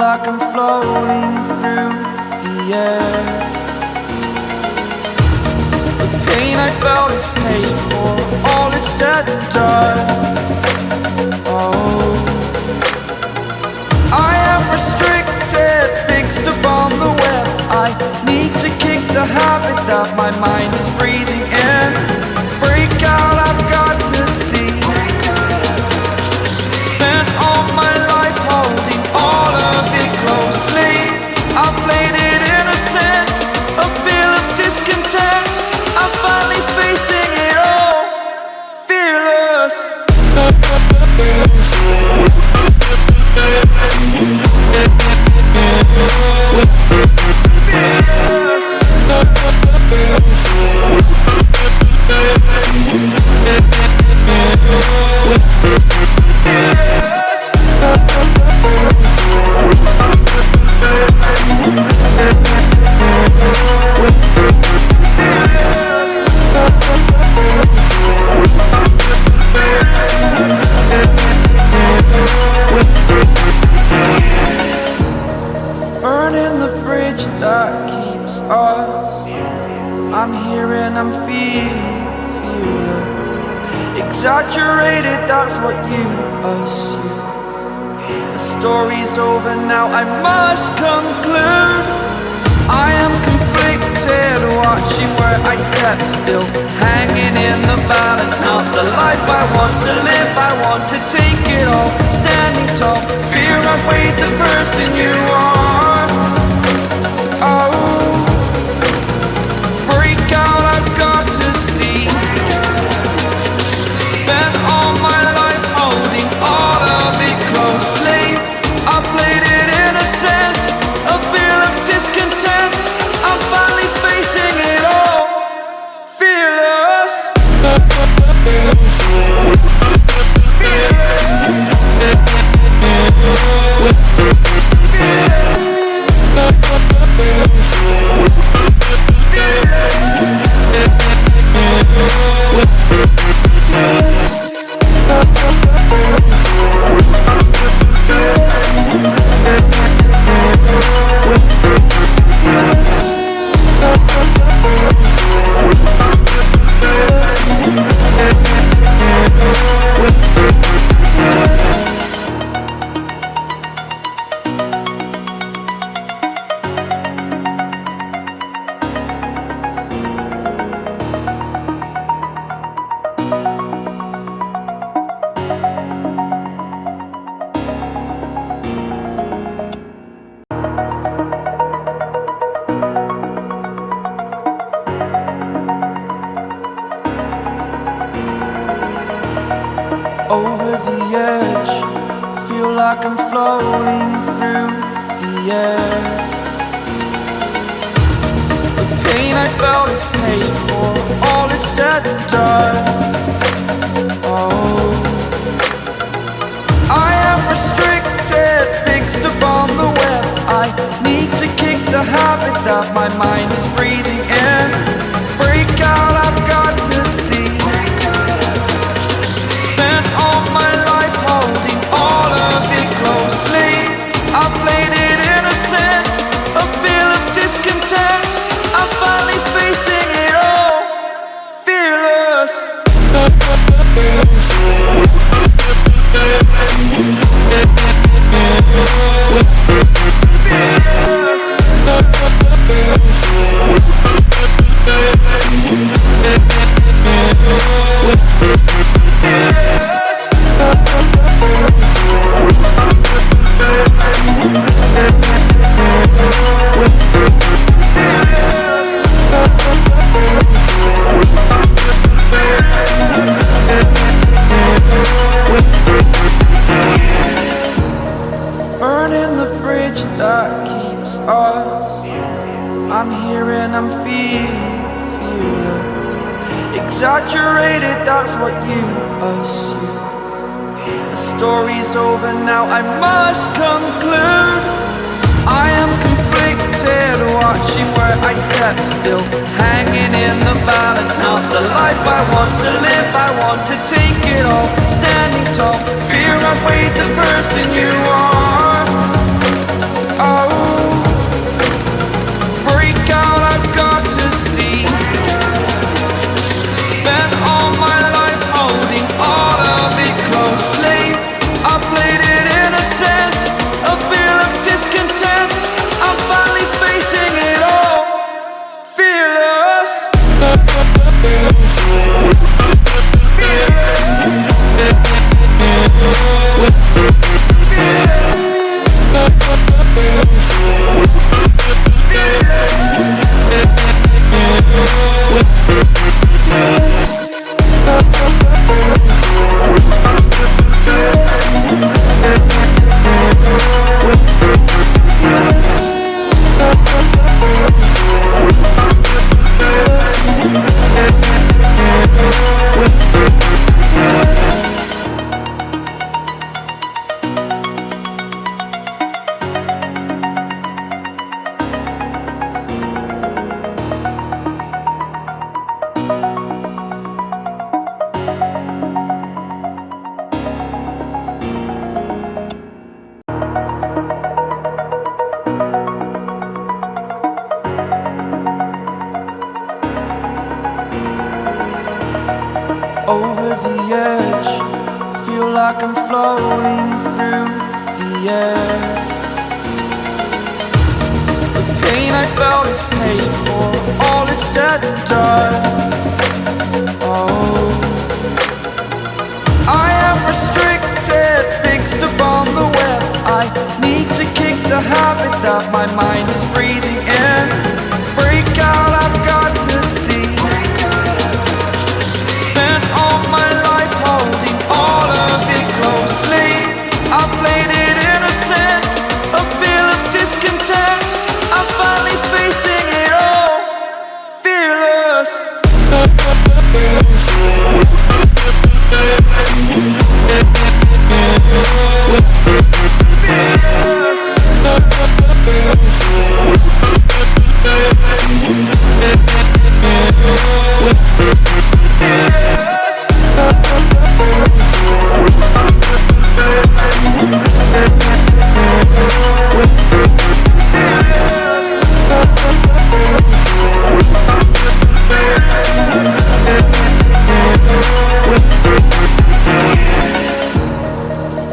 like I'm floating through the air. The pain I felt is paid for, all is said and done. Oh, I am restricted, fixed upon the web. I need to kick the habit that my mind is breathing in. Break out, I've got to see. Spent all my life holding all of it closely. I played it innocent, a feel of discontent. I'm finally facing it all, fearless. Burning the bridge that keeps us. I'm here and I'm feeling exaggerated, that's what you assume. The story's over now, I must conclude. I am conflicted, watching where I step still, hanging in the balance. Not the life I want to live, I want to take it all. Standing tall, fear I've weighed the person you are. Oh, break out, I've got to see. Spent all my life holding all of it closely. I played it innocent, a feel of discontent. I'm finally facing it all, fearless. Over the edge, feel like I'm floating through the air. The pain I felt is paid for, all is said and done. Oh, I am restricted, fixed upon the web. I need to kick the habit that my mind is breathing in. Break out, I've got to see. All my life holding all of it closely. I played it innocent, a feel of discontent. I'm finally facing it all, fearless. Burning the bridge that keeps us. I'm here and I'm feeling exaggerated, that's what you assume. The story's over now, I must conclude. I am conflicted, watching where I step still, hanging in the balance. Not the life I want to live, I want to take it all. Standing tall, fear I've weighed the person you are. like I'm floating through the air. The pain I felt is paid for, all is said and done. Oh, I am restricted, fixed upon the web. I need to kick the habit that my mind is breathing in. Break out, I've got to see. Spent all my life holding all of it closely. I played it innocent, a feel of discontent. I'm finally facing it all, fearless.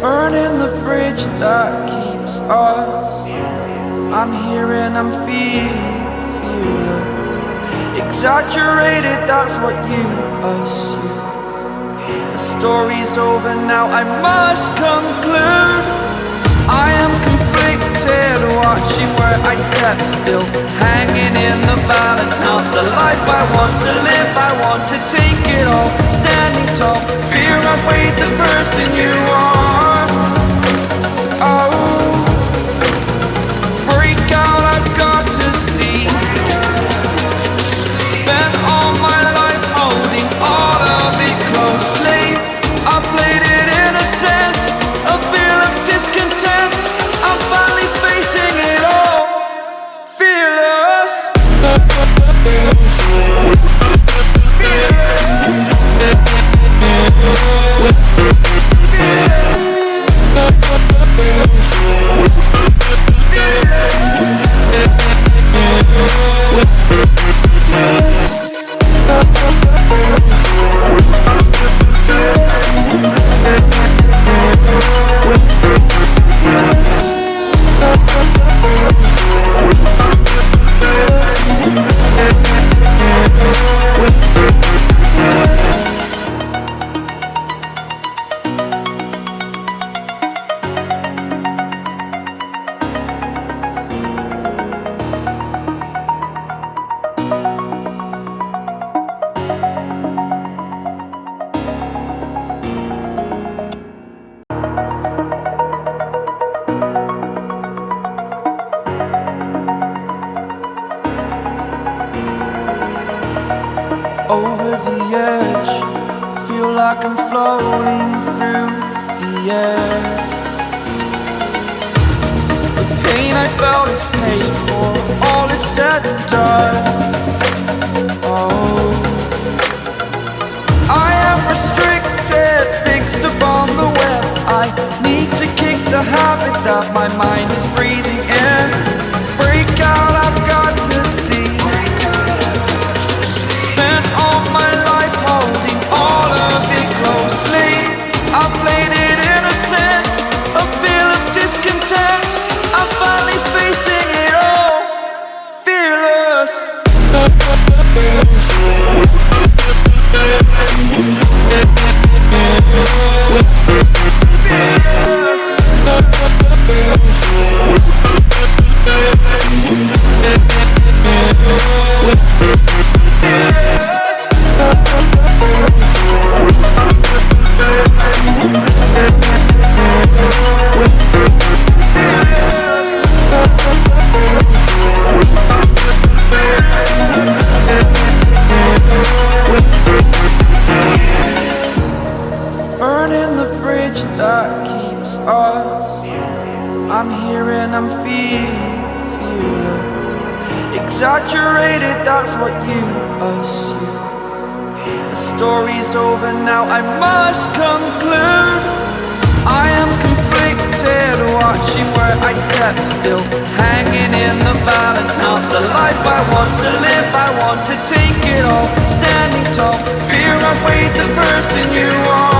Burning the bridge that keeps us. I'm here and I'm feeling exaggerated, that's what you assume. The story's over now, I must conclude. I am conflicted, watching where I step, still hanging in the balance. Not the life I want to live, I want to take it all. Standing tall, fear I've weighed the person you are. Oh, break out, I've got to see. Spent all my life holding all of it closely. I played it innocent, a feel of discontent. I'm finally facing it all, fearless. Over the edge, feel like I'm floating through the air. The pain I felt is paid for, all is said and done. Oh, I am restricted, fixed upon the web. I need to kick the habit that my mind is breathing in. Break out, I've got to see. Spent all my life holding all of it closely. I played it innocent, a feel of discontent. I'm finally facing it all, fearless. Burning the bridge that keeps us. I'm here and I'm feeling exaggerated, that's what you assume. The story's over now, I must conclude. I am conflicted, watching where I step, still hanging in the balance. Not the life I want to live, I want to take it all. Standing tall, fear I've weighed the person you are.